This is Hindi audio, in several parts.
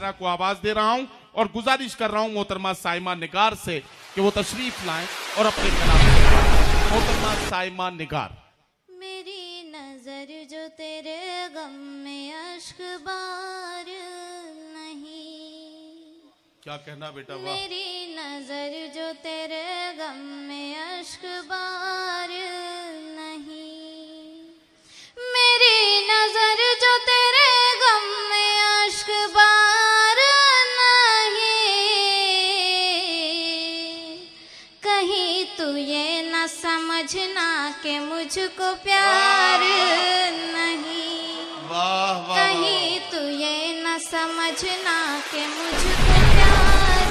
शायरा को आवाज दे रहा हूं और गुजारिश कर रहा हूं मोहतरमा साइमा निगार से कि वो तशरीफ लाएं और अपने कलाम मोहतरमा साइमा निगार। मेरी नजर जो तेरे गम में अश्क बार नहीं, क्या कहना बेटा, वाह। मेरी नजर जो तेरे गम में अश्क बार नहीं, मेरी नजर जो तेरे गम में अश्क बार नहीं, कहीं तू ये न समझना कि मुझको प्यार नहीं, वाह वाह, कहीं तू ये न समझना कि मुझको प्यार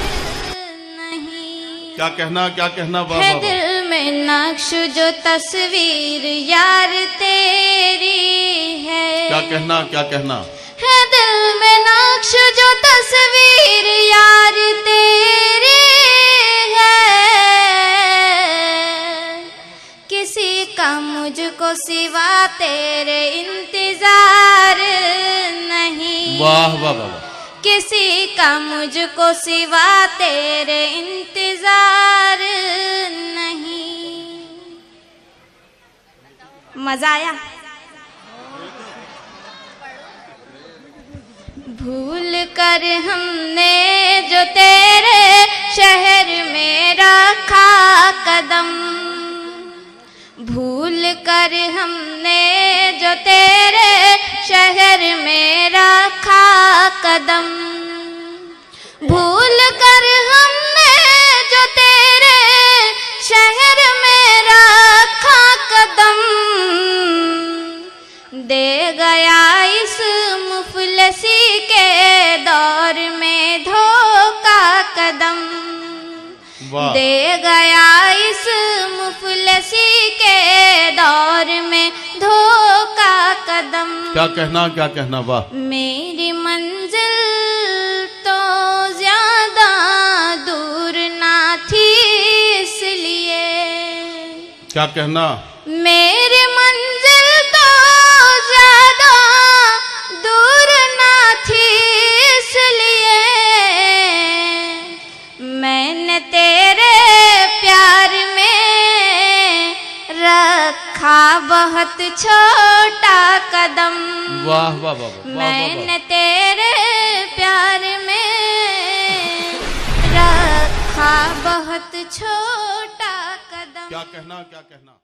नहीं। क्या कहना, क्या कहना, वाह है वाह। दिल में नक्श जो तस्वीर यार तेरी है, क्या कहना, क्या कहना, है दिल में नक्श जो तस्वीर यार तेरी है, किसी का मुझको सिवा तेरे इंतजार नहीं, वाह वाह वाह, किसी का मुझको सिवा तेरे इंतजार नहीं। मजा आया? भूल कर हमने जो तेरे शहर में रखा कदम, भूल कर हमने जो तेरे शहर में रखा कदम, भूल कर हमने जो तेरे शहर में रखा कदम, दे गया इस मुफलसी के दौर में धोखा कदम, दे गया इस मुफलसी के दौर में धोखा कदम। क्या कहना, क्या कहना, वाह। मेरी मंजिल तो ज्यादा दूर ना थी इसलिए, क्या कहना, मेरी मंजिल तो ज्यादा दूर ना थी इसलिए, मैंने तेरे प्यार में रखा बहुत छोटा कदम, वाह वाह वाह, मैंने तेरे प्यार में रखा बहुत छोटा कदम। क्या कहना, क्या कहना।